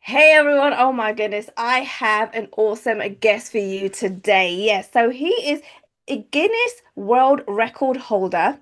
Hey everyone, oh my goodness, I have an awesome guest for you today. Yes, so he is a Guinness World Record holder.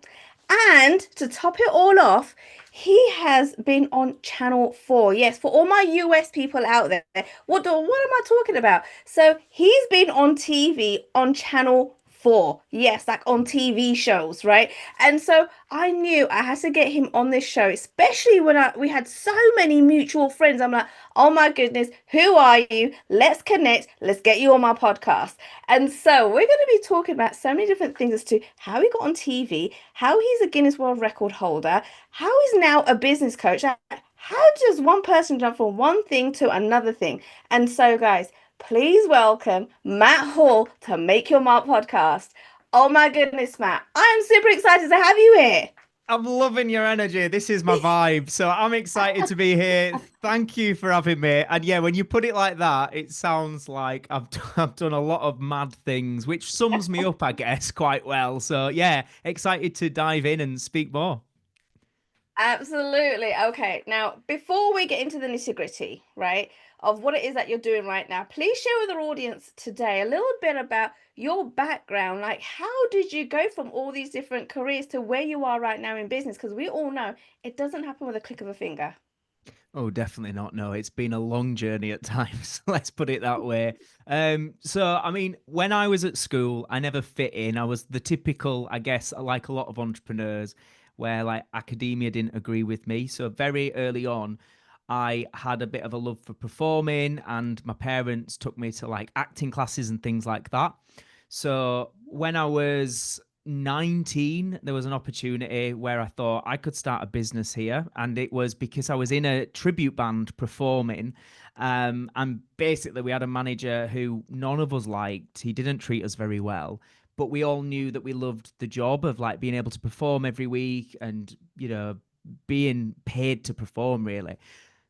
And to top it all off, he has been on Channel 4. Yes, for all my US people out there, what am I talking about? So he's been on TV on Channel 4. Yes, like on TV shows, right? And so I knew I had to get him on this show, especially when we had so many mutual friends. I'm like, oh my goodness, who are you? Let's connect. Let's get you on my podcast. And so we're going to be talking about so many different things as to how he got on TV, how he's a Guinness World Record holder, how he's now a business coach. Like, how does one person jump from one thing to another thing? And so, guys, please welcome Matt Hall to Make Your Mark podcast. Oh my goodness, Matt, I am super excited to have you here. I'm loving your energy. This is my vibe. So I'm excited to be here. Thank you for having me. And yeah, when you put it like that, it sounds like I've done a lot of mad things, which sums me up, I guess, quite well. So yeah, excited to dive in and speak more. Absolutely. Okay. Now, before we get into the nitty-gritty, right, of what it is that you're doing right now, please share with our audience today a little bit about your background. Like, how did you go from all these different careers to where you are right now in business? Because we all know it doesn't happen with a click of a finger. Oh, definitely not. No, it's been a long journey at times. Let's put it that way. So I mean, when I was at school, I never fit in. I was the typical, I guess, like a lot of entrepreneurs, where like academia didn't agree with me. So very early on, I had a bit of a love for performing, and my parents took me to like acting classes and things like that. So when I was 19, there was an opportunity where I thought I could start a business here. And it was because I was in a tribute band performing. And basically, we had a manager who none of us liked. He didn't treat us very well. But we all knew that we loved the job of like being able to perform every week and, being paid to perform, really.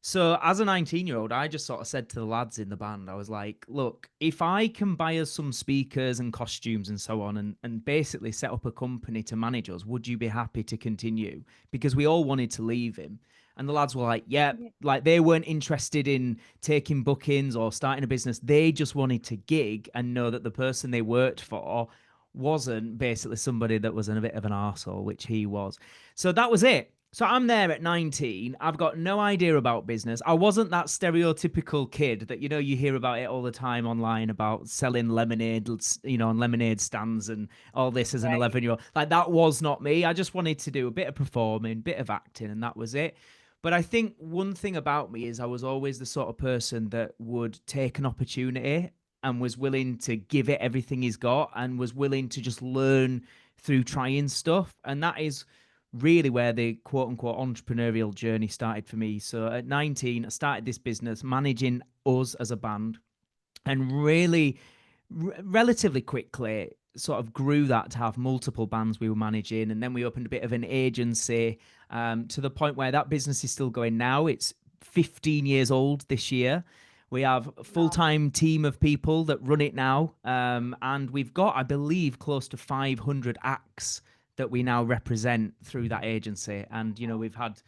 So as a 19-year-old, I just sort of said to the lads in the band, I was like, look, if I can buy us some speakers and costumes and so on and basically set up a company to manage us, would you be happy to continue? Because we all wanted to leave him. And the lads were like, yeah, Yeah. like they weren't interested in taking bookings or starting a business. They just wanted to gig and know that the person they worked for wasn't basically somebody that was a bit of an arsehole, which he was. So that was it. So I'm there at 19. I've got no idea about business. I wasn't that stereotypical kid that, you hear about it all the time online about selling lemonade, on lemonade stands and all this as an Right. 11-year-old. Like that was not me. I just wanted to do a bit of performing, bit of acting, and that was it. But I think one thing about me is I was always the sort of person that would take an opportunity and was willing to give it everything he's got and was willing to just learn through trying stuff. And that is really where the quote unquote entrepreneurial journey started for me. So at 19, I started this business managing us as a band and really relatively quickly sort of grew that to have multiple bands we were managing. And then we opened a bit of an agency to the point where that business is still going now. It's 15 years old this year. We have a Wow. full-time team of people that run it now. And we've got, I believe, close to 500 acts that we now represent through that agency. And, we've had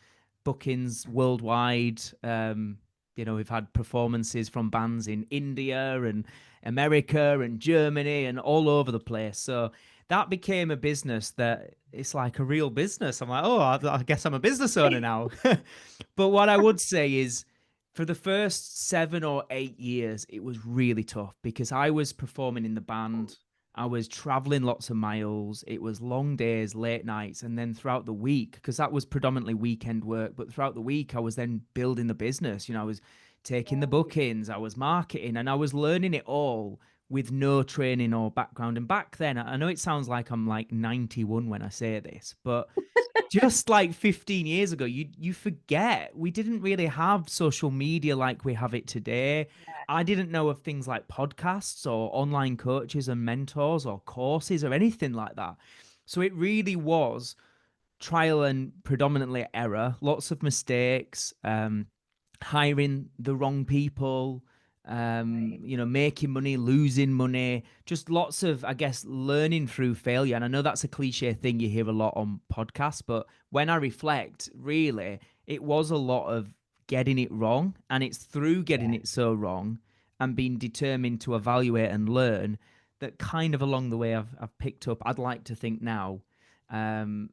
bookings worldwide. We've had performances from bands in India and America and Germany and all over the place. So that became a business that it's like a real business. I'm like, oh, I guess I'm a business owner now. But what I would say is for the first 7 or 8 years, it was really tough because I was performing in the band. I was traveling lots of miles. It was long days, late nights. And then throughout the week, because that was predominantly weekend work, but throughout the week, I was then building the business. I was taking the Right. bookings, I was marketing, and I was learning it all with no training or background. And back then, I know it sounds like I'm like 91 when I say this, but just like 15 years ago, you forget we didn't really have social media like we have it today. I didn't know of things like podcasts or online coaches and mentors or courses or anything like that. So it really was trial and predominantly error, lots of mistakes, hiring the wrong people, Right. making money, losing money, just lots of, I guess, learning through failure. And I know that's a cliche thing you hear a lot on podcasts, but when I reflect, really, it was a lot of getting it wrong. And it's through getting Yeah. it so wrong and being determined to evaluate and learn that kind of along the way I've picked up, I'd like to think now, um,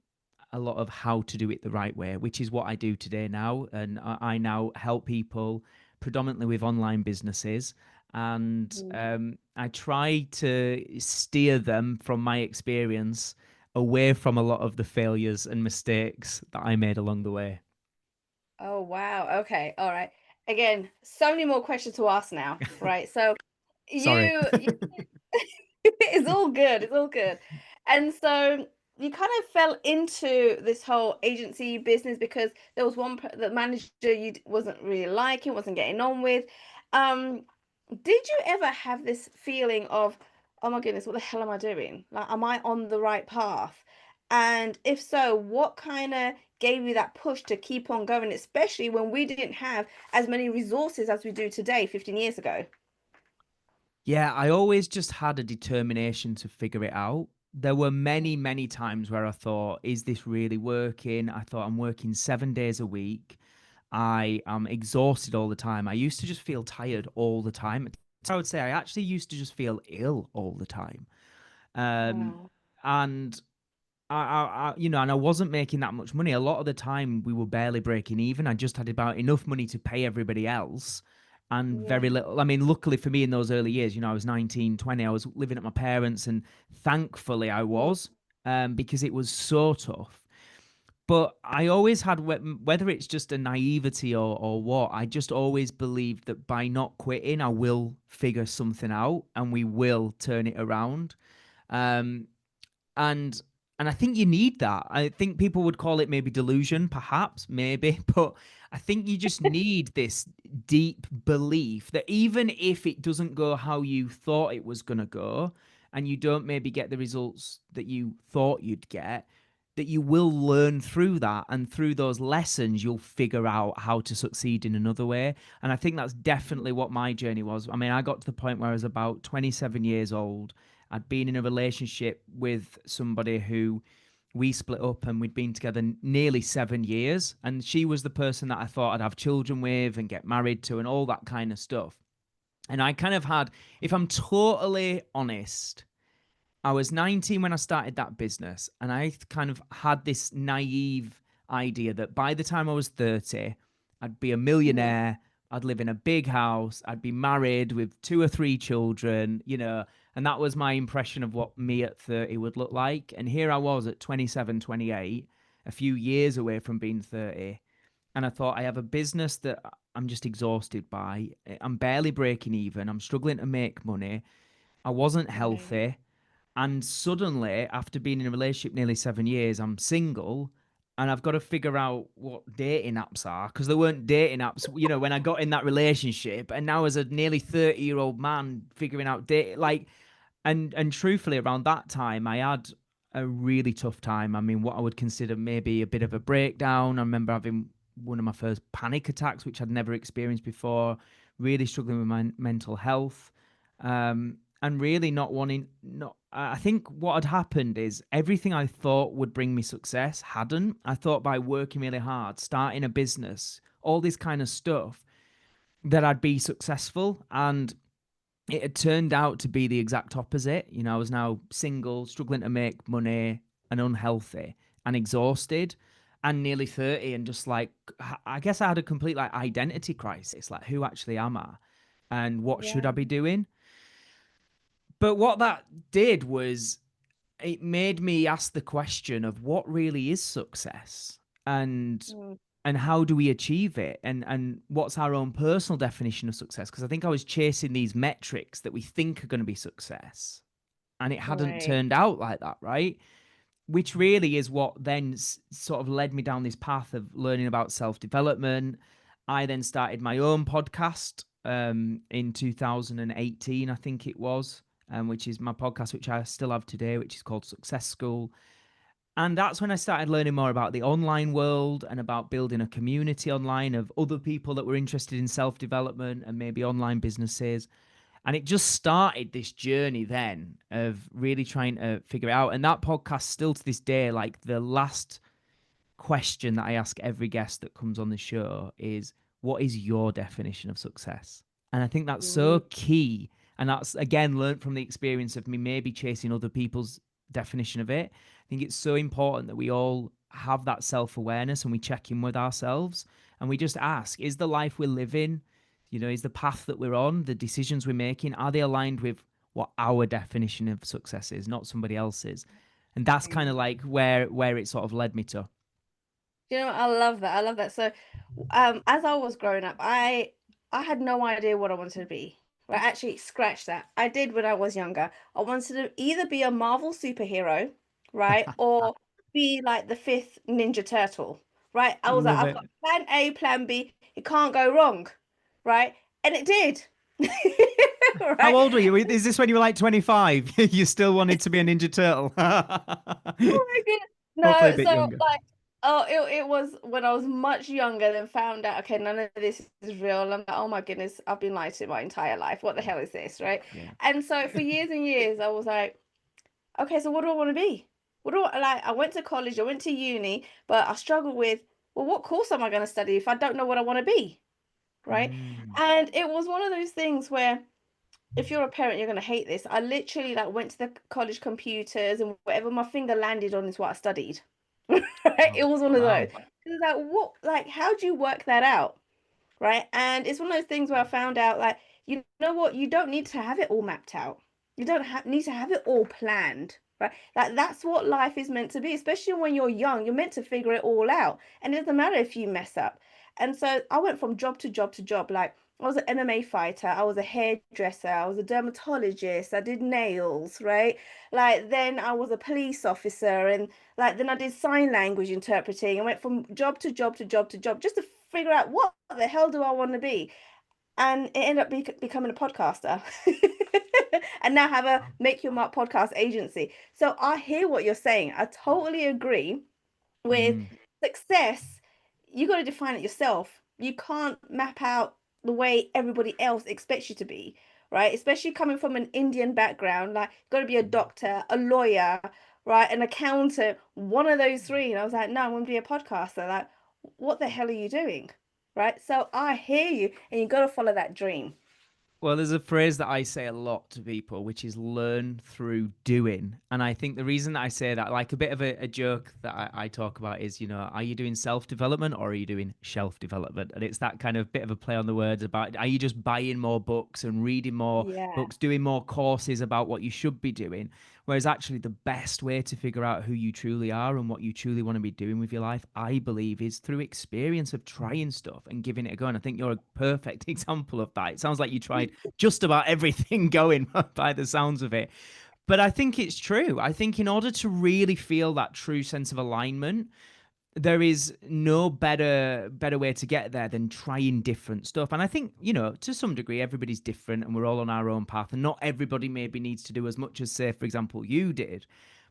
a lot of how to do it the right way, which is what I do today now. And I now help people predominantly with online businesses. And Mhm. I try to steer them from my experience away from a lot of the failures and mistakes that I made along the way. Oh, wow. Okay. All right. Again, so many more questions to ask now, right? So Sorry. you it's all good. It's all good. And so you kind of fell into this whole agency business because there was the manager wasn't really liking, wasn't getting on with. Um, did you ever have this feeling of, oh my goodness, what the hell am I doing? Like, am I on the right path? And if so, what kind of gave you that push to keep on going, especially when we didn't have as many resources as we do today, 15 years ago? Yeah, I always just had a determination to figure it out. There were many, many times where I thought, is this really working? I thought I'm working 7 days a week. I am exhausted all the time. I used to just feel tired all the time. I would say I actually used to just feel ill all the time. Um, Wow. and and I wasn't making that much money. A lot of the time, we were barely breaking even. I just had about enough money to pay everybody else and very Yeah. little. I mean, luckily for me in those early years, I was 19, 20. I was living at my parents, and thankfully I was, because it was so tough. But I always had, whether it's just a naivety or what, I just always believed that by not quitting, I will figure something out and we will turn it around. Um, and and I think you need that. I think people would call it maybe delusion, perhaps, maybe, but I think you just need this deep belief that even if it doesn't go how you thought it was going to go, and you don't maybe get the results that you thought you'd get, that you will learn through that, and through those lessons you'll figure out how to succeed in another way. And I think that's definitely what my journey was. I mean, I got to the point where I was about 27 years old. I'd been in a relationship with somebody who we split up, and we'd been together nearly 7 years. And she was the person that I thought I'd have children with and get married to and all that kind of stuff. And I kind of had, if I'm totally honest, I was 19 when I started that business, and I kind of had this naive idea that by the time I was 30, I'd be a Mhm. millionaire, I'd live in a big house, I'd be married with two or three children, and that was my impression of what me at 30 would look like. And here I was at 27, 28, a few years away from being 30, and I thought I have a business that I'm just exhausted by. I'm barely breaking even, I'm struggling to make money. I wasn't Right. healthy. And suddenly, after being in a relationship nearly 7 years, I'm single and I've got to figure out what dating apps are because there weren't dating apps, when I got in that relationship. And now, as a nearly 30-year-old man, figuring out date, like, and truthfully, around that time, I had a really tough time. I mean, what I would consider maybe a bit of a breakdown. I remember having one of my first panic attacks, which I'd never experienced before, really struggling with my mental health. And really not wanting, not, I think what had happened is everything I thought would bring me success hadn't. I thought by working really hard, starting a business, all this kind of stuff, that I'd be successful. And it had turned out to be the exact opposite. I was now single, struggling to make money, and unhealthy and exhausted and nearly 30. And just like, I guess I had a complete like identity crisis. Like, who actually am I? And what should I Yeah. be doing? But what that did was it made me ask the question of what really is success, and Mm. how do we achieve it, and what's our own personal definition of success. Because I think I was chasing these metrics that we think are going to be success, and it hadn't Right. turned out like that, right? Which really is what then sort of led me down this path of learning about self-development. I then started my own podcast, in 2018, I think it was, which is my podcast, which I still have today, which is called Success School. And that's when I started learning more about the online world and about building a community online of other people that were interested in self development and maybe online businesses. And it just started this journey then of really trying to figure it out. And that podcast, still to this day, like the last question that I ask every guest that comes on the show is, what is your definition of success? And I think that's Mm, so key. And that's again learned from the experience of me maybe chasing other people's definition of it. I think it's so important that we all have that self awareness and we check in with ourselves and we just ask, is the life we're living, is the path that we're on, the decisions we're making, are they aligned with what our definition of success is, not somebody else's? And that's kind of mm. like where it sort of led me to. You know, I love that. I love that. So, as I was growing up, I had no idea what I wanted to be. Right? Actually, scratch that. I did when I was younger. I wanted to either be a Marvel superhero, right, or be like the fifth Ninja Turtle, right? I was like, Love I've got it. plan A, plan B. It can't go wrong, right? And it did. How Right? old were you? Is this when you were like 25? You still wanted to be a Ninja Turtle? Oh my goodness. Hopefully a No, bit so younger. like, oh, it was when I was much younger, then found out, okay, none of this is real. I'm like, oh my goodness, I've been lied to my entire life. What the hell is this, right? Yeah. And so for years and years, I was like, okay, so what do I want to be? What do I like? I went to college, I went to uni, but I struggled with, well, what course am I going to study if I don't know what I want to be, right? Mm. And it was one of those things where if you're a parent, you're gonna hate this. I literally like went to the college computers and whatever my finger landed on is what I studied. Right? It Oh, was one of those. wow. It's like what like how do you work that out? Right? And it's one of those things where I found out like, you know what, you don't need to have it all mapped out. You don't need to have it all planned. Right? Like that's what life is meant to be, especially when you're young. You're meant to figure it all out. And it doesn't matter if you mess up. And so I went from job to job to job. Like I was an MMA fighter, I was a hairdresser, I was a dermatologist, I did nails, right? Like then I was a police officer and like then I did sign language interpreting. I went from job to job to job to job just to figure out what the hell do I want to be. And it ended up becoming a podcaster. And now have a Make Your Mark podcast agency. So I hear what you're saying. I totally agree with Mm. success. You got to define it yourself. You can't map out the way everybody else expects you to be, right? Especially coming from an Indian background, like got to be a doctor, a lawyer, right, an accountant, one of those three. And I was like, no, I want to be a podcaster. Like, what the hell are you doing? Right? So I hear you, and you got to follow that dream. Well, there's a phrase that I say a lot to people, which is learn through doing. And I think the reason that I say that, like a bit of a joke that I talk about is, are you doing self development or are you doing shelf development? And it's that kind of bit of a play on the words about, are you just buying more books and reading more Yeah. books, doing more courses about what you should be doing? Whereas actually, the best way to figure out who you truly are and what you truly want to be doing with your life, I believe, is through experience of trying stuff and giving it a go. And I think you're a perfect example of that. It sounds like you tried just about everything going by the sounds of it. But I think it's true. I think in order to really feel that true sense of alignment, there is no better way to get there than trying different stuff. And I think, to some degree, everybody's different and we're all on our own path. And not everybody maybe needs to do as much as, say, for example, you did.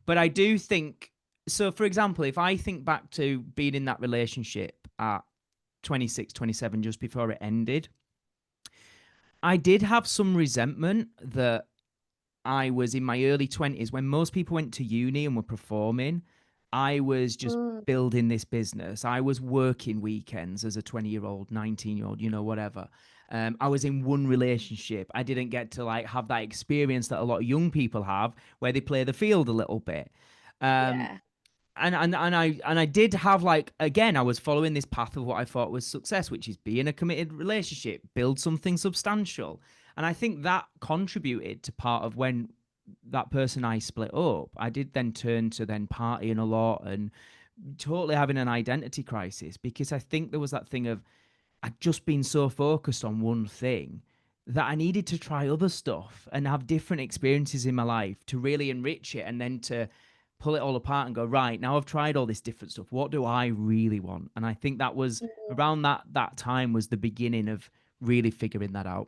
But I do think so. For example, if I think back to being in that relationship at 26, 27, just before it ended, I did have some resentment that I was in my early 20s when most people went to uni and were performing. I was just Mm, building this business. I was working weekends as a 20-year-old, 19-year-old, whatever. I was in one relationship. I didn't get to like have that experience that a lot of young people have where they play the field a little bit. Um, yeah. and I did have like again I was following this path of what I thought was success, which is be in a committed relationship, build something substantial. And I think that contributed to part of when that person I split up. I did then turn to then partying a lot and totally having an identity crisis because I think there was that thing of I'd just been so focused on one thing that I needed to try other stuff and have different experiences in my life to really enrich it and then to pull it all apart and go, right, now I've tried all this different stuff. What do I really want? And I think that was around that time was the beginning of really figuring that out.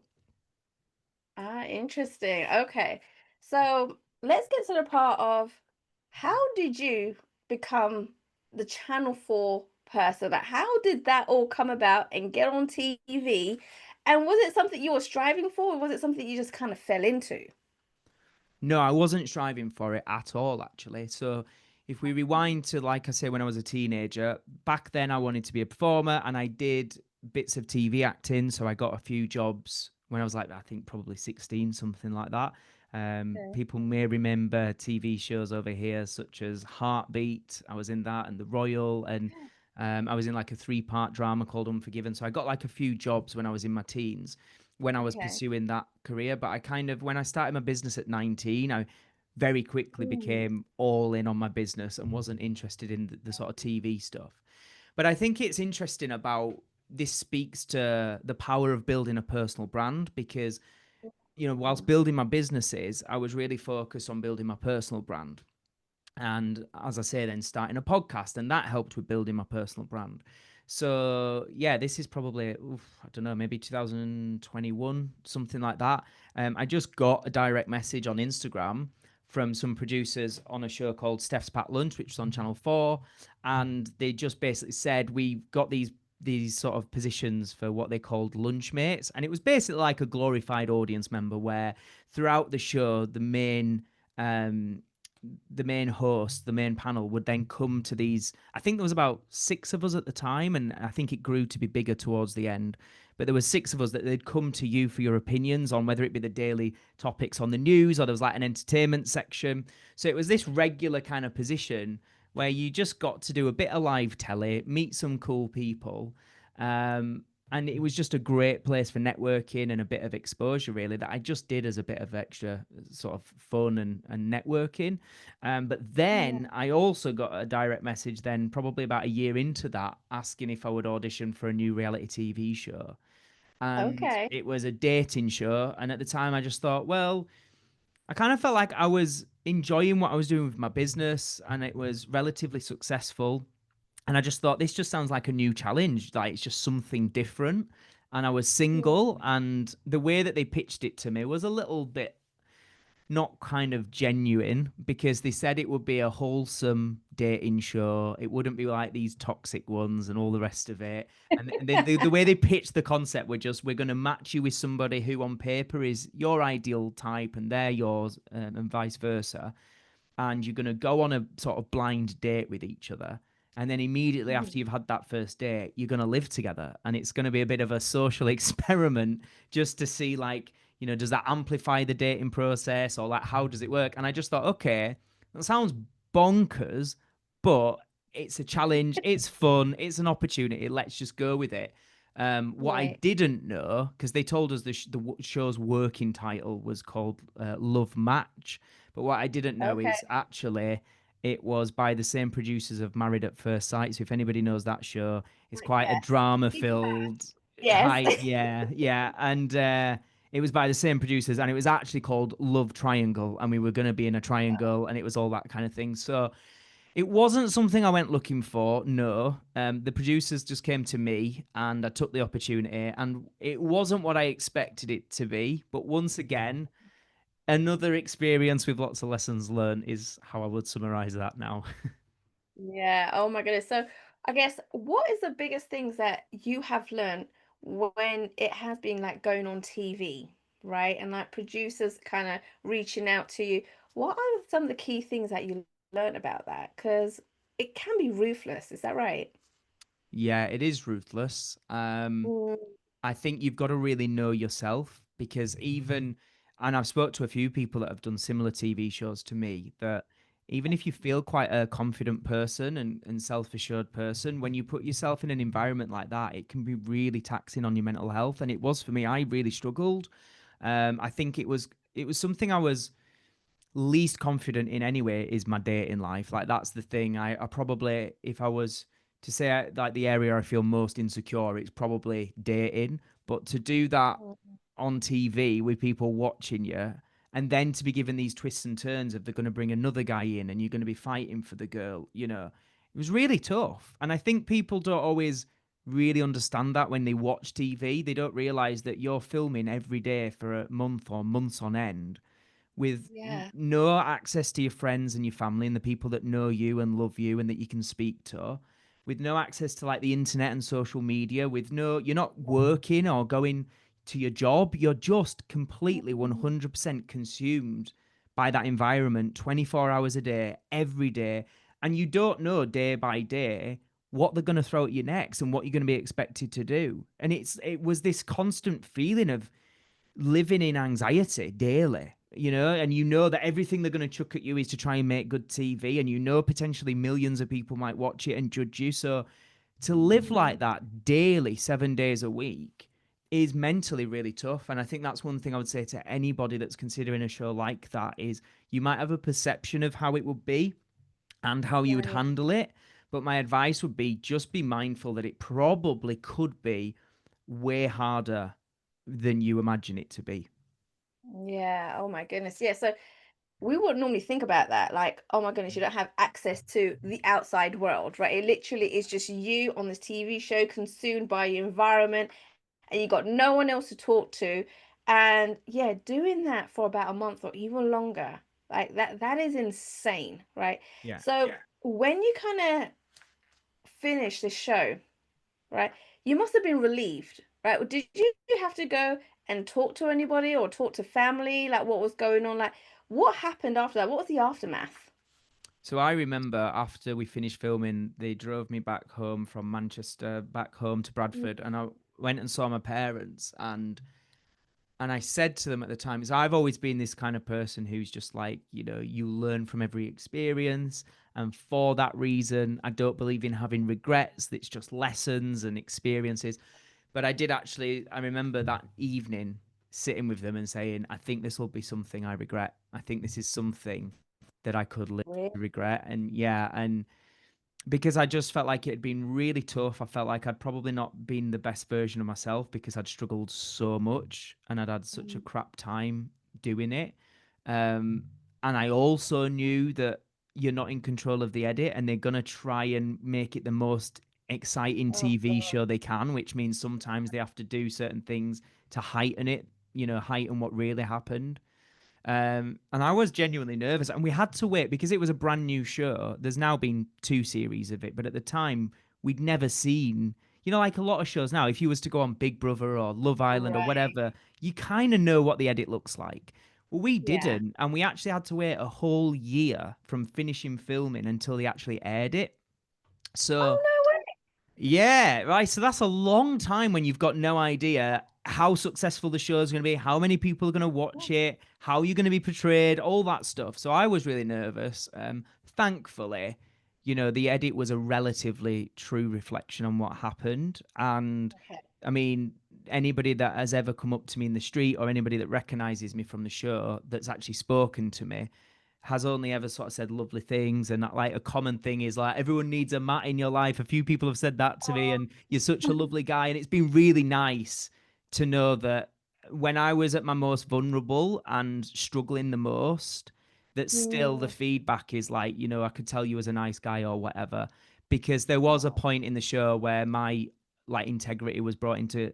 Ah, interesting. Okay. So let's get to the part of how did you become the Channel 4 person? Like, how did that all come about and get on TV? And was it something you were striving for, or was it something you just kind of fell into? No, I wasn't striving for it at all, actually. So if we rewind to, like I say, when I was a teenager, back then I wanted to be a performer and I did bits of TV acting. So I got a few jobs when I was like, I think probably 16, something like that. Okay. People may remember TV shows over here, such as Heartbeat. I was in that, and The Royal, and I was in like a three-part drama called Unforgiven. So I got like a few jobs when I was in my teens, when I was Okay. pursuing that career. But I kind of, when I started my business at 19, I very quickly Mm. became all in on my business and wasn't interested in the sort of TV stuff. But I think it's interesting about this speaks to the power of building a personal brand because, you know, whilst building my businesses, I was really focused on building my personal brand. And as I say, then starting a podcast, and that helped with building my personal brand. So yeah, this is probably I don't know, maybe 2021, something like that. I just got a direct message on Instagram from some producers on a show called Steph's Packed Lunch, which was on Channel 4, and they just basically said we've got these sort of positions for what they called lunchmates, and it was basically like a glorified audience member where throughout the show um the main host, the main panel would then come to these. I think there was about six of us at the time, and I think it grew to be bigger towards the end. But there was six of us that they'd come to you for your opinions on whether it be the daily topics on the news or there was like an entertainment section. So it was this regular kind of position where you just got to do a bit of live telly, meet some cool people. Um, and it was just a great place for networking and a bit of exposure, really, that I just did as a bit of extra sort of fun and networking. But Yeah. then I also got a direct message, then probably about a year into that, asking if I would audition for a new reality TV show. And Okay. it was a dating show. And at the time, I just thought, well, I kind of felt like I was enjoying what I was doing with my business and it was relatively successful. And I just thought, this just sounds like a new challenge. Like it's just something different. And I was single. And the way that they pitched it to me was a little bit not kind of genuine because they said it would be a wholesome dating show. It wouldn't be like these toxic ones and all the rest of it. And the way they pitched the concept were just, we're going to match you with somebody who on paper is your ideal type and they're yours, and vice versa, and you're going to go on a sort of blind date with each other. And then immediately after you've had that first date, you're going to live together. And it's going to be a bit of a social experiment just to see, like, you know, does that amplify the dating process or like how does it work? And I just thought, okay, that sounds bonkers, but it's a challenge. It's fun. It's an opportunity. Let's just go with it. What I Right. didn't know, because they told us the show's working title was called Love Match, but what I didn't know Okay. is actually it was by the same producers of Married at First Sight. So if anybody knows that show, it's Right. quite a Yes. drama Big fan. filled, Yes. high, yeah, yeah, and it was by the same producers, and it was actually called Love Triangle, and we were going to be in a triangle, and it was all that kind of thing. So it wasn't something I went looking for. No, the producers just came to me, and I took the opportunity, and it wasn't what I expected it to be. But once again, another experience with lots of lessons learned is how I would summarize that now. Yeah. Oh my goodness. So I guess what is the biggest things that you have learned when it has been like going on TV, right? And like producers kind of reaching out to you. What are some of the key things that you learned about that? Because it can be ruthless. Is that right? Yeah, it is ruthless. Mm. I think you've got to really know yourself because and I've spoke to a few people that have done similar TV shows to me, that even if you feel quite a confident person and self-assured person, when you put yourself in an environment like that, it can be really taxing on your mental health. And it was for me. I really struggled. I think it was something I was least confident in anyway is my dating life. Like that's the thing. I probably, if I was to say like the area I feel most insecure, it's probably dating. But to do that on TV with people watching you, and then to be given these twists and turns of they're going to bring another guy in and you're going to be fighting for the girl, you know, it was really tough. And I think people don't always really understand that when they watch TV. They don't realize that you're filming every day for a month or months on end with Yeah. no access to your friends and your family and the people that know you and love you and that you can speak to, with no access to like the internet and social media, with no, you're not working or going to your job, you're just completely Mm. 100% consumed by that environment 24 hours a day, every day. And you don't know day by day what they're going to throw at you next and what you're going to be expected to do. And it was this constant feeling of living in anxiety daily, and you know that everything they're going to chuck at you is to try and make good TV, and potentially millions of people might watch it and judge you. So to live Mhm. like that daily, 7 days a week, is mentally really tough. And I think that's one thing I would say to anybody that's considering a show like that is you might have a perception of how it would be and how you would Right. handle it. But my advice would be just be mindful that it probably could be way harder than you imagine it to be. Yeah. Oh my goodness. Yeah. So we wouldn't normally think about that. Like, oh my goodness, you don't have access to the outside world, right? It literally is just you on this TV show, consumed by your environment, and you got no one else to talk to. And yeah, doing that for about a month or even longer, like that is insane, right? Yeah. So when you kind of finish the show, right, you must have been relieved, right? Did you have to go and talk to anybody or talk to family, like what was going on? Like, what happened after that? What was the aftermath? So I remember after we finished filming, they drove me back home from Manchester, back home to Bradford, and I went and saw my parents, and I said to them at the time, is I've always been this kind of person who's just like, you learn from every experience. And for that reason, I don't believe in having regrets. It's just lessons and experiences. But I remember that evening sitting with them and saying, I think this will be something I regret. I think this is something that I could live Really? to regret. And yeah, and because I just felt like it had been really tough. I felt like I'd probably not been the best version of myself because I'd struggled so much and I'd had such a Mm. crap time doing it. Um, and I also knew that you're not in control of the edit and they're going to try and make it the most exciting Oh TV God. show they can, which means sometimes they have to do certain things to heighten it, heighten what really happened. And I was genuinely nervous, and we had to wait because it was a brand new show. There's now been two series of it, but at the time we'd never seen, like a lot of shows now. If you was to go on Big Brother or Love Island or Right. whatever, you kind of know what the edit looks like. Well, we Yeah. didn't, and we actually had to wait a whole year from finishing filming until they actually aired it. Oh So no way. yeah, right. So that's a long time when you've got no idea how successful the show is going to be, how many people are going to watch it, how you're going to be portrayed, all that stuff. So I was really nervous. Thankfully, the edit was a relatively true reflection on what happened. And Okay. I mean, anybody that has ever come up to me in the street or anybody that recognizes me from the show that's actually spoken to me has only ever sort of said lovely things. And that, like, a common thing is like everyone needs a Matt in your life. A few people have said that to me, Oh. and you're such a lovely guy. And it's been really nice to know that when I was at my most vulnerable and struggling the most, that still the Mm. feedback is like, I could tell you as a nice guy or whatever. Because there was a Oh. point in the show where my like integrity was brought into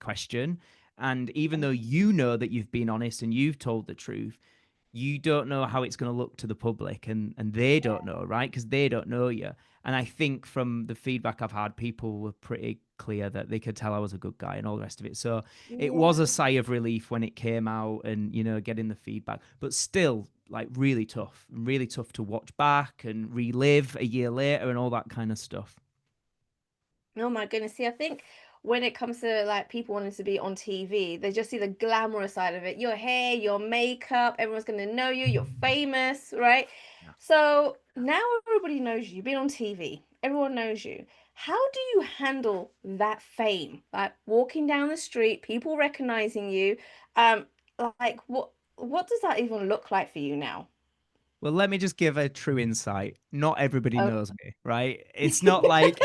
question. And even though you know that you've been honest and you've told the truth, you don't know how it's going to look to the public, and they don't know, right? Because they don't know you. And I think from the feedback I've had, people were pretty clear that they could tell I was a good guy and all the rest of it. So it was a Yeah. sigh of relief when it came out and, getting the feedback, but still like really tough to watch back and relive a year later and all that kind of stuff. Oh my goodness. See, I think when it comes to like people wanting to be on TV, they just see the glamorous side of it. Your hair, your makeup, everyone's gonna know you, you're famous, right? Yeah. So now everybody knows you. You've been on TV. Everyone knows you. How do you handle that fame? Like walking down the street, people recognizing you. Um, like what does that even look like for you now? Well, let me just give a true insight. Not everybody Oh. knows me, right? It's not like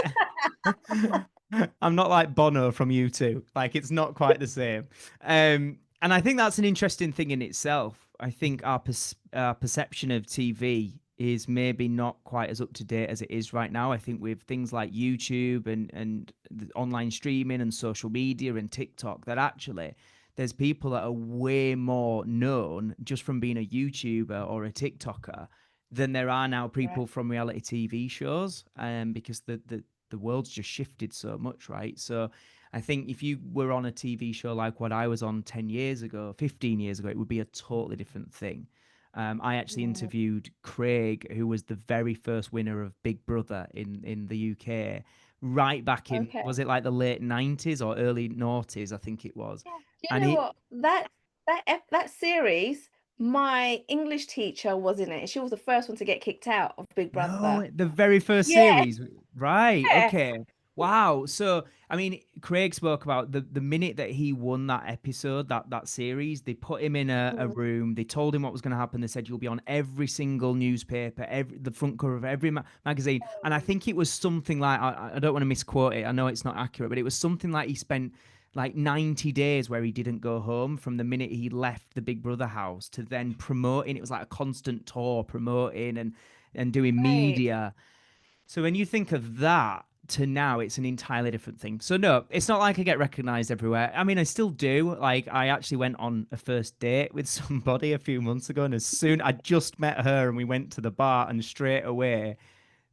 I'm not like Bono from U2. Like it's not quite the same. And I think that's an interesting thing in itself. I think our perception of TV is maybe not quite as up to date as it is right now. I think with things like YouTube and the online streaming and social media and TikTok, that actually there's people that are way more known just from being a YouTuber or a TikToker than there are now Right. people from reality TV shows. Because the world's just shifted so much, right? So I think if you were on a TV show like what I was on 10 years ago, 15 years ago, it would be a totally different thing. I actually Mm. interviewed Craig, who was the very first winner of Big Brother in the UK, right back in, Okay. was it like the late 90s or early noughties, I think it was. Yeah. Do you And know he, what? That series, my English teacher was in it. She was the first one to get kicked out of Big Brother. no, the very first Yeah. series. Right. Yeah. Okay. Wow. So, I mean, Craig spoke about the minute that he won that episode, that series, they put him in a Mm. room. They told him what was going to happen. They said, you'll be on every single newspaper, the front cover of every magazine. And I think it was something like, I don't want to misquote it. I know it's not accurate, but it was something like he spent like 90 days where he didn't go home from the minute he left the Big Brother house to then promoting. It was like a constant tour promoting and doing Right. media. So when you think of that to now, it's an entirely different thing. So no, it's not like I get recognized everywhere. I mean, I still do. Like I actually went on a first date with somebody a few months ago, and as soon I just met her and we went to the bar, and straight away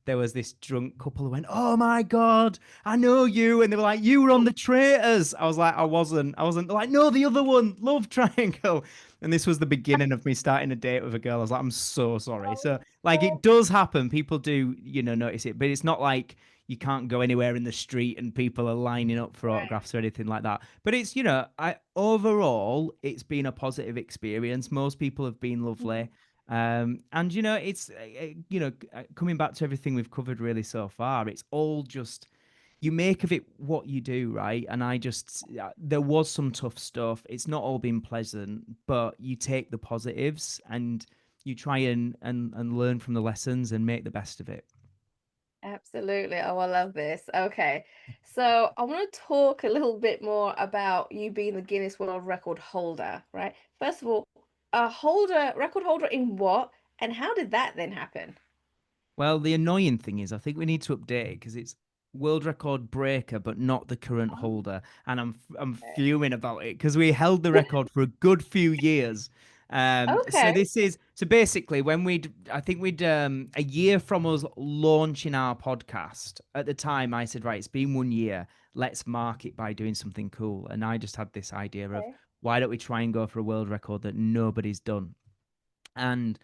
there was this drunk couple who went, "Oh my God, I know you." And they were like, "You were on the Traitors." I was like, "I wasn't. I wasn't." They're like, "No, the other one, Love Triangle." And this was the beginning of me starting a date with a girl. I was like, "I'm so sorry." So, like, it Oh, does happen. People do, notice it, but it's not like you can't go anywhere in the street and people are lining up for right. autographs or anything like that. But it's, I overall, it's been a positive experience. Most people have been lovely. And it's coming back to everything we've covered really so far, it's all just you make of it what you do, right? And I just there was some tough stuff. It's not all been pleasant, but you take the positives and you try and learn from the lessons and make the best of it. Absolutely. Oh, I love this. Okay. So I want to talk a little bit more about you being the Guinness World Record holder, right? First of all, record holder in what? And how did that then happen? Well, the annoying thing is, I think we need to update it because it's world record breaker, but not the current holder, and I'm fuming about it because we held the record for a good few years. So Okay. this is so basically when I think we'd a year from us launching our podcast. At the time, I said, right, it's been 1 year. Let's mark it by doing something cool, and I just had this idea of Okay. why don't we try and go for a world record that nobody's done, and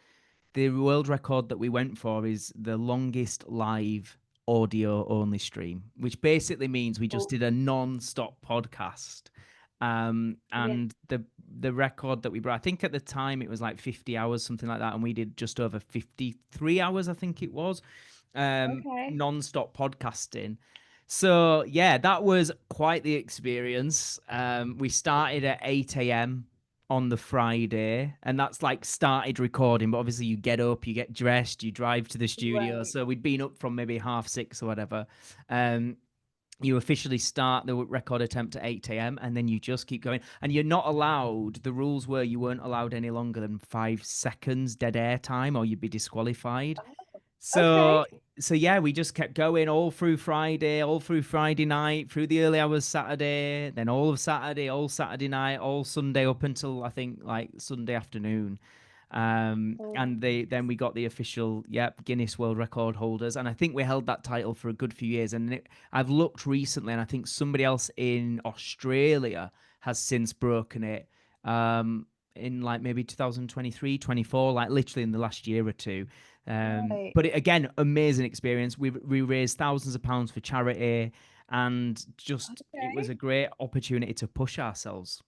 the world record that we went for is the longest live audio only stream, which basically means we just Cool. did a non-stop podcast. Yeah. And the record that we brought, I think at the time it was like 50 hours, something like that, and we did just over 53 hours, I think it was, Okay. non-stop podcasting. So yeah, that was quite the experience. We started at 8 a.m. on the Friday, and that's like started recording, but obviously you get up, you get dressed, you drive to the studio. Right. So we'd been up from maybe 6:30 or whatever. Um, you officially start the record attempt at 8 a.m. and then you just keep going. And you're not allowed, the rules were you weren't allowed any longer than 5 seconds dead air time or you'd be disqualified. Okay. So yeah, we just kept going all through Friday, all through Friday night, through the early hours Saturday, then all of Saturday, all Saturday night, all Sunday up until I think like Sunday afternoon. Oh, And then we got the official, yep, Guinness World Record holders, and I think we held that title for a good few years. And I've looked recently, and I think somebody else in Australia has since broken it. In like maybe 2023, 24, like literally in the last year or two. right. But again, amazing experience. We raised thousands of pounds for charity, and just it was Okay. a great opportunity to push ourselves.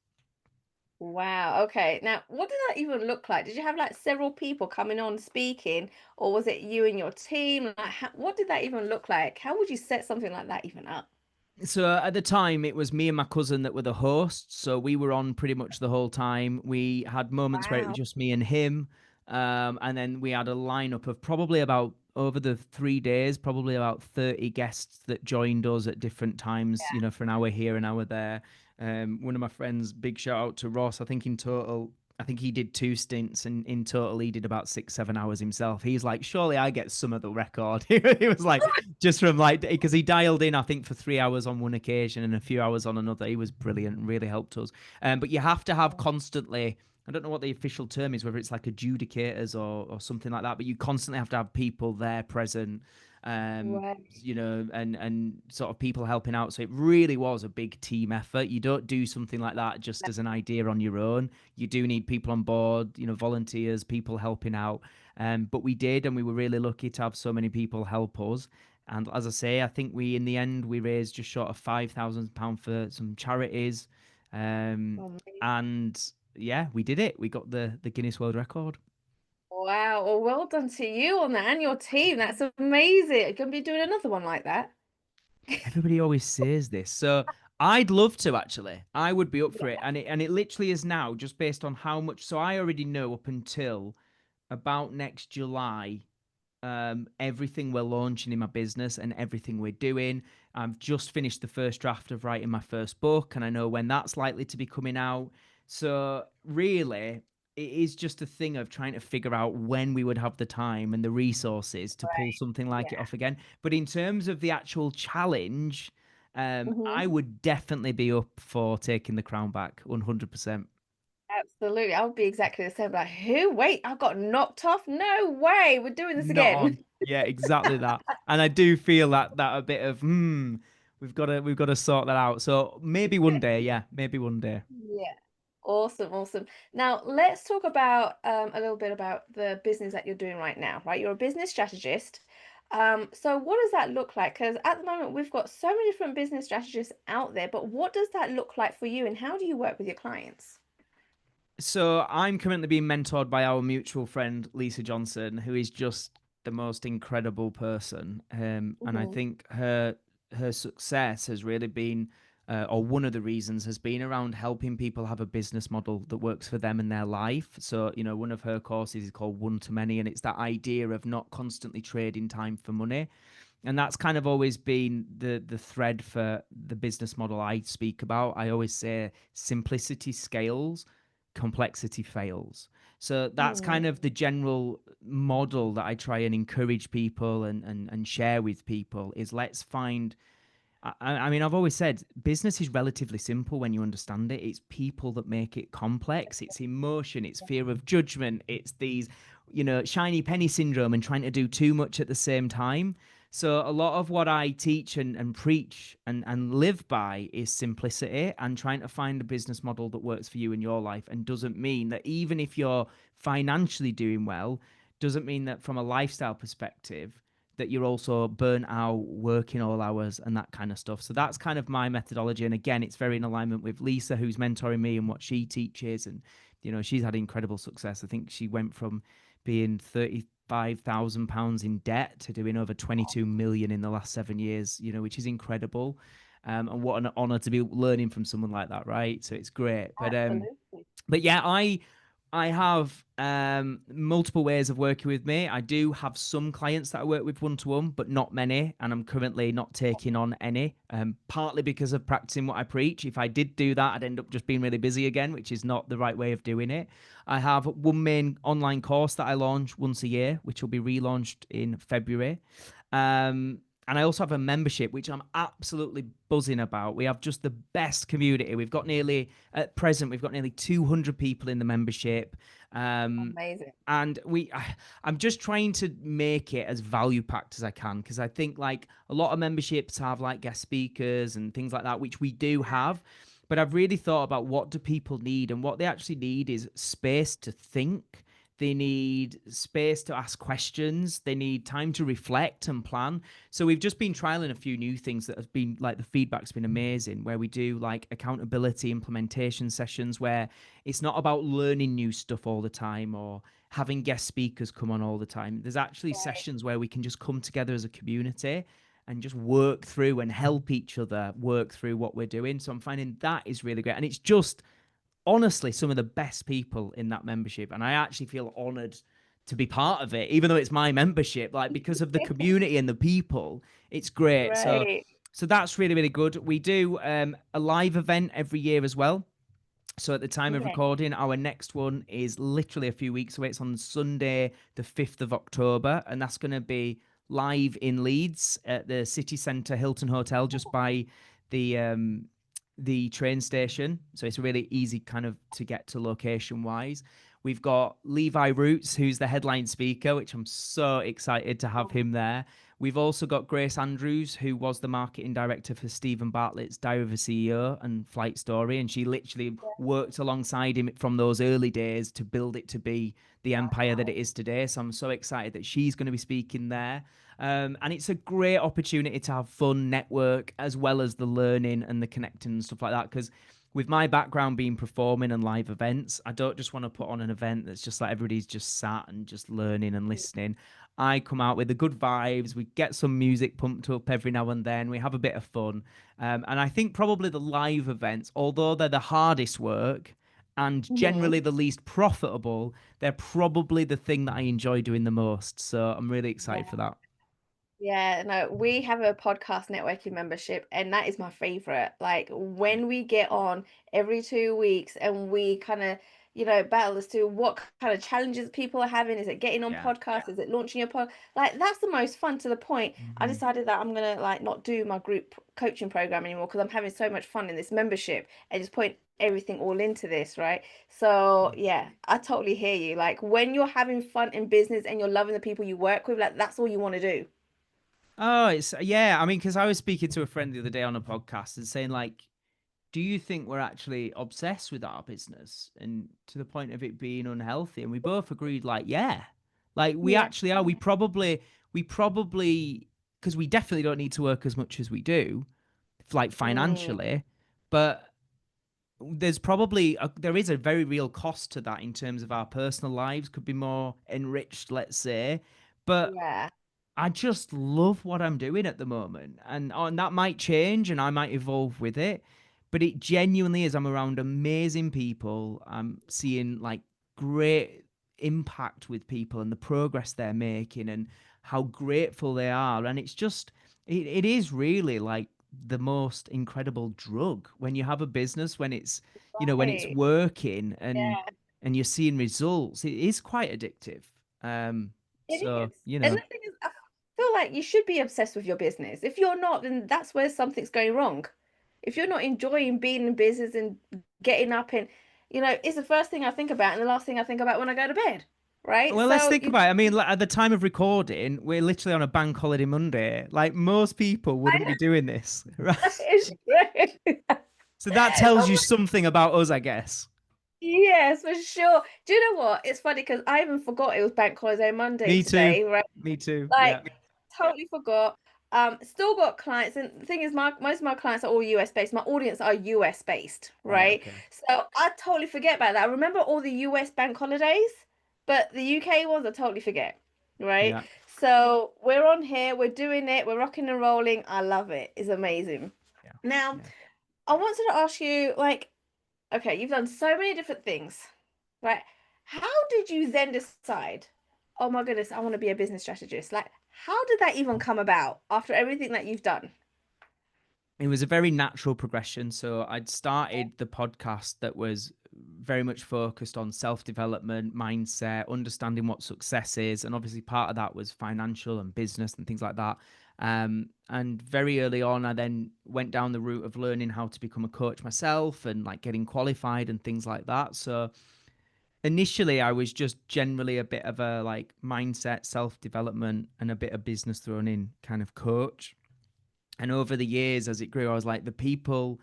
Wow. Okay. Now, what did that even look like? Did you have like several people coming on speaking, or was it you and your team? Like, what did that even look like? How would you set something like that even up? So at the time, it was me and my cousin that were the hosts. So we were on pretty much the whole time. We had moments where it was Wow. just me and him. And then we had a lineup of probably about over the 3 days, probably about 30 guests that joined us at different times, for an hour here, an hour there. One of my friends, big shout out to Ross. I think in total, I think he did 2 stints, and in total, he did about 6, 7 hours himself. He's like, surely I get some of the record. He was like, just from like, because he dialed in, I think, for 3 hours on one occasion and a few hours on another. He was brilliant and really helped us. But you have to have constantly, I don't know what the official term is, whether it's like adjudicators or something like that, but you constantly have to have people there present. Right. and sort of people helping out. So it really was a big team effort. You don't do something like that just as an idea on your own. You do need people on board, volunteers, people helping out. But we did, and we were really lucky to have so many people help us. And as I say, I think in the end, we raised just short of £5,000 for some charities. Amazing. And yeah, we did it. We got the Guinness World Record. Wow. Well done to you on that and your team. That's amazing. You're going to be doing another one like that. Everybody always says this. So I'd love to actually. I would be up for it. Yeah. And it literally is now just based on how much. So I already know up until about next July, everything we're launching in my business and everything we're doing. I've just finished the first draft of writing my first book, and I know when that's likely to be coming out. So really, it is just a thing of trying to figure out when we would have the time and the resources to pull Right. something like it Yeah. off again. But in terms of the actual challenge, I Hmm. would definitely be up for taking the crown back, 100%. Absolutely. I would be exactly the same. Like, who? Wait, I got knocked off? No way. We're doing this Not on. again. Yeah, exactly that. And I do feel that a bit of we've got to sort that out. So maybe one day, yeah, maybe one day. Yeah. Awesome, awesome. Now let's talk about a little bit about the business that you're doing right now, right? You're a business strategist. So what does that look like? Because at the moment we've got so many different business strategists out there, but what does that look like for you and how do you work with your clients? So I'm currently being mentored by our mutual friend Lisa Johnson, who is just the most incredible person. And I Hmm. think her success has really been, or one of the reasons has been around helping people have a business model that works for them in their life. So one of her courses is called One to Many, and it's that idea of not constantly trading time for money. And that's kind of always been the thread for the business model I speak about. I always say simplicity scales, complexity fails. So that's kind of Mm. the general model that I try and encourage people and share with people is let's find. I mean, I've always said business is relatively simple when you understand it. It's people that make it complex. It's emotion, it's fear of judgment, it's these, shiny penny syndrome and trying to do too much at the same time. So a lot of what I teach and preach and live by is simplicity and trying to find a business model that works for you in your life and doesn't mean that even if you're financially doing well, doesn't mean that from a lifestyle perspective that you're also burnt out working all hours and that kind of stuff. So that's kind of my methodology. And again, it's very in alignment with Lisa, who's mentoring me and what she teaches. And, she's had incredible success. I think she went from being £35,000 in debt to doing over 22 million in the last 7 years, which is incredible. And what an honor to be learning from someone like that, right? So it's great. Absolutely. But yeah, I have multiple ways of working with me. I do have some clients that I work with one to one, but not many, and I'm currently not taking on any. Partly because of practicing what I preach. If I did do that, I'd end up just being really busy again, which is not the right way of doing it. I have one main online course that I launch once a year, which will be relaunched in February. And I also have a membership, which I'm absolutely buzzing about. We have just the best community. At present, we've got nearly 200 people in the membership. Um, Amazing. and I'm just trying to make it as value packed as I can because I think like a lot of memberships have like guest speakers and things like that, which we do have. But I've really thought about what do people need, and what they actually need is space to think. They need space to ask questions. They need time to reflect and plan. So we've just been trialing a few new things that have been like the feedback's been amazing, where we do like accountability implementation sessions where it's not about learning new stuff all the time or having guest speakers come on all the time. There's actually Right. sessions where we can just come together as a community and just work through and help each other work through what we're doing. So I'm finding that is really great. And it's just honestly some of the best people in that membership. And I actually feel honored to be part of it, even though it's my membership, like because of the community and the people, it's great. So Great. so that's really, really good. We do a live event every year as well. So at the time of Okay. recording, our next one is literally a few weeks away. It's on Sunday, the 5th of October, and that's going to be live in Leeds at the city centre Hilton Hotel, just by the train station. So it's really easy kind of to get to location wise. We've got Levi Roots, who's the headline speaker, which I'm so excited to have him there. We've also got Grace Andrews, who was the marketing director for Stephen Bartlett's Diary of a CEO and Flight Story. And she literally worked alongside him from those early days to build it to be the empire that it Wow. is today. So I'm so excited that she's going to be speaking there. And it's a great opportunity to have fun, network, as well as the learning and the connecting and stuff like that. Because with my background being performing and live events, I don't just want to put on an event that's just like everybody's just sat and just learning and listening. I come out with the good vibes. We get some music pumped up every now and then. We have a bit of fun. And I think probably the live events, although they're the hardest work and Mhm. generally the least profitable, they're probably the thing that I enjoy doing the most. So I'm really excited for that. Yeah, no, we have a podcast networking membership, and that is my favorite. Like when we get on every 2 weeks and we kind of, battle as to what kind of challenges people are having. Is it getting on Yeah. podcasts? Is it launching your pod? Like that's the most fun to the point. I Mhm. decided that I'm gonna like not do my group coaching program anymore because I'm having so much fun in this membership and just putting everything all into this, right? So yeah, I totally hear you. Like when you're having fun in business and you're loving the people you work with, like that's all you want to do. Oh, it's yeah. I mean, because I was speaking to a friend the other day on a podcast and saying, like, do you think we're actually obsessed with our business and to the point of it being unhealthy? And we both agreed, like, yeah, like we Yeah. actually are. We probably, because we definitely don't need to work as much as we do, like Mm, financially, but there is a very real cost to that in terms of our personal lives could be more enriched, let's say. But yeah. I just love what I'm doing at the moment. And that might change and I might evolve with it. But it genuinely is. I'm around amazing people. I'm seeing like great impact with people and the progress they're making and how grateful they are. And it's just, it is really like the most incredible drug when you have a business, when it's, when it's Right. working Yeah, and you're seeing results. It is quite addictive. it So, is. And the thing is, I feel like you should be obsessed with your business. If you're not, then that's where something's going wrong. If you're not enjoying being in business and getting up and, it's the first thing I think about and the last thing I think about when I go to bed, right? Well, let's So think about it. I mean, like, at the time of recording, we're literally on a bank holiday Monday. Like most people I wouldn't know be doing this, right? it's great. So that tells you something about us, I guess. Yes, for sure. Do you know what? It's funny because I even forgot it was Bank Holiday Monday Me too. today, right? Me too. Like Yeah. totally forgot. Still got clients, and the thing is, most of my clients are all US based. My audience are US based, Right. right? Okay. So I totally forget about that. I remember all the US bank holidays, but the UK ones I totally forget, right? Yeah. So we're on here, we're doing it, we're rocking and rolling. I love it. It's amazing. Yeah. Now, Yeah. I wanted to ask you, like, okay, you've done so many different things, right? How did you then decide, oh my goodness, I want to be a business strategist? Like, how did that even come about after everything that you've done? It was a very natural progression. So I'd started the podcast that was very much focused on self-development, mindset, understanding what success is, and obviously part of that was financial and business and things like that. And very early on, I then went down the route of learning how to become a coach myself and like getting qualified and things like that. So initially, I was just generally a bit of a like mindset, self-development, and a bit of business thrown in kind of coach. And over the years, as it grew, I was like, the people,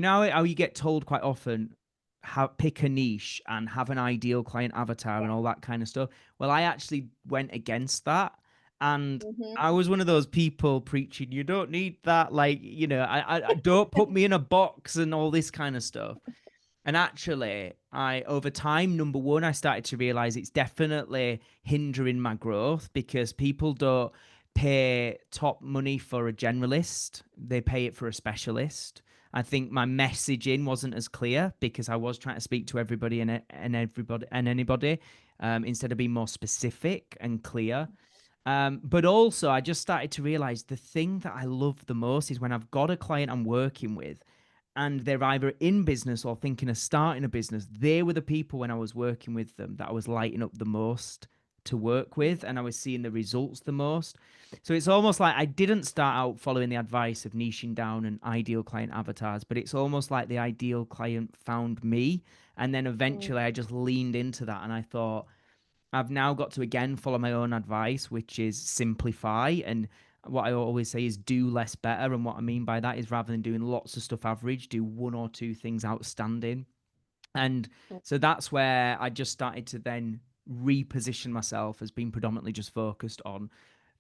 how you get told quite often, pick a niche and have an ideal client avatar and all that kind of stuff. Well, I actually went against that. And Hmm. I was one of those people preaching, you don't need that. Like, I don't put me in a box and all this kind of stuff. And actually, over time, number one, I started to realize it's definitely hindering my growth because people don't pay top money for a generalist, they pay it for a specialist. I think my messaging wasn't as clear because I was trying to speak to everybody and everybody and anybody, instead of being more specific and clear. But also, I just started to realize the thing that I love the most is when I've got a client I'm working with and they're either in business or thinking of starting a business. They were the people when I was working with them that I was lighting up the most to work with and I was seeing the results the most. So it's almost like I didn't start out following the advice of niching down and ideal client avatars, but it's almost like the ideal client found me. And then eventually I just leaned into that and I thought, I've now got to again follow my own advice, which is simplify. And what I always say is do less better. And what I mean by that is rather than doing lots of stuff average, do one or two things outstanding. And so that's where I just started to then reposition myself as being predominantly just focused on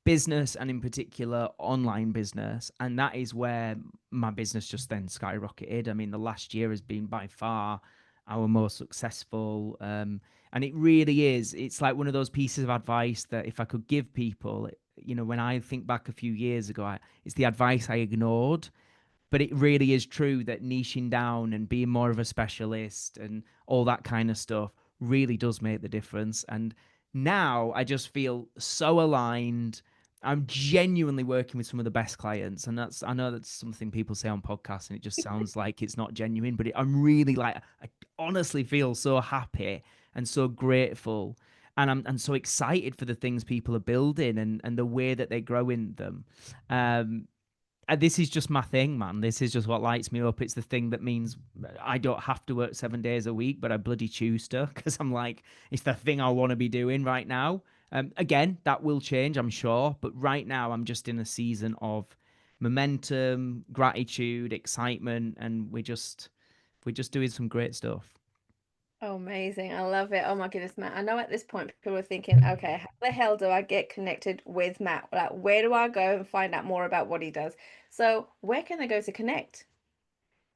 business and in particular online business. And that is where my business just then skyrocketed. I mean, the last year has been by far our most successful. And it really is. It's like one of those pieces of advice that if I could give people, when I think back a few years ago, it's the advice I ignored, but it really is true that niching down and being more of a specialist and all that kind of stuff really does make the difference. And now I just feel so aligned. I'm genuinely working with some of the best clients, and I know that's something people say on podcasts, and it just sounds like it's not genuine. But I'm really like, I honestly feel so happy and so grateful, and I'm so excited for the things people are building and the way that they're growing them. This is just my thing, man. This is just what lights me up. It's the thing that means I don't have to work 7 days a week, but I bloody choose to because I'm like, it's the thing I want to be doing right now. Again, that will change, I'm sure. But right now, I'm just in a season of momentum, gratitude, excitement, and we're just doing some great stuff. Oh, amazing. I love it. Oh my goodness, Matt. I know at this point people are thinking, okay, how the hell do I get connected with Matt? Like, where do I go and find out more about what he does? So, where can they go to connect?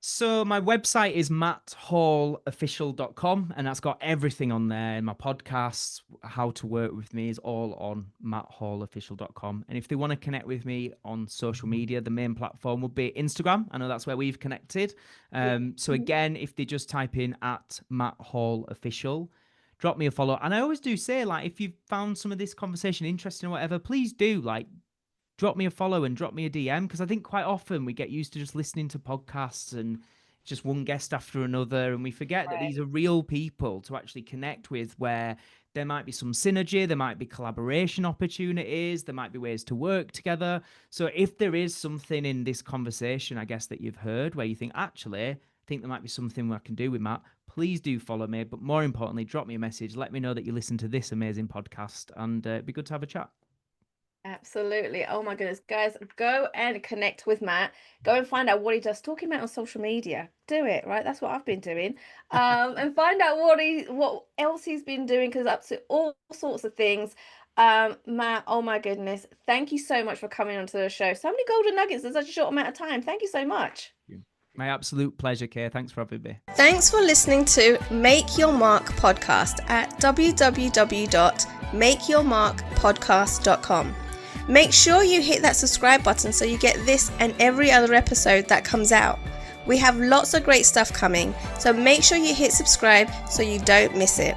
So my website is matthallofficial.com, and that's got everything on there. My podcasts, how to work with me is all on matthallofficial.com. And if they want to connect with me on social media, the main platform would be Instagram. I know that's where we've connected. So again, if they just type in at matthallofficial, drop me a follow. And I always do say, like, if you've found some of this conversation interesting or whatever, please do drop me a follow and drop me a DM, because I think quite often we get used to just listening to podcasts and just one guest after another, and we forget that these are real people to actually connect with, where there might be some synergy, there might be collaboration opportunities, there might be ways to work together. So if there is something in this conversation, I guess, that you've heard where you think, actually, I think there might be something I can do with Matt, please do follow me. But more importantly, drop me a message. Let me know that you listen to this amazing podcast, and it'd be good to have a chat. Absolutely. Oh my goodness, guys, go and connect with Matt. Go and find out what he does. Talking about on social media. Do it, right? That's what I've been doing. And find out what else he's been doing, because up to all sorts of things. Matt, oh my goodness, thank you so much for coming onto the show. So many golden nuggets in such a short amount of time. Thank you so much. My absolute pleasure, Kay. Thanks for having me. Thanks for listening to Make Your Mark podcast at www.makeyourmarkpodcast.com. Make sure you hit that subscribe button so you get this and every other episode that comes out. We have lots of great stuff coming, so make sure you hit subscribe so you don't miss it.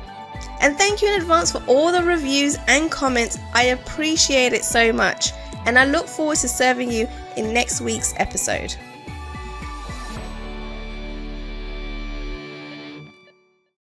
And thank you in advance for all the reviews and comments. I appreciate it so much, and I look forward to serving you in next week's episode.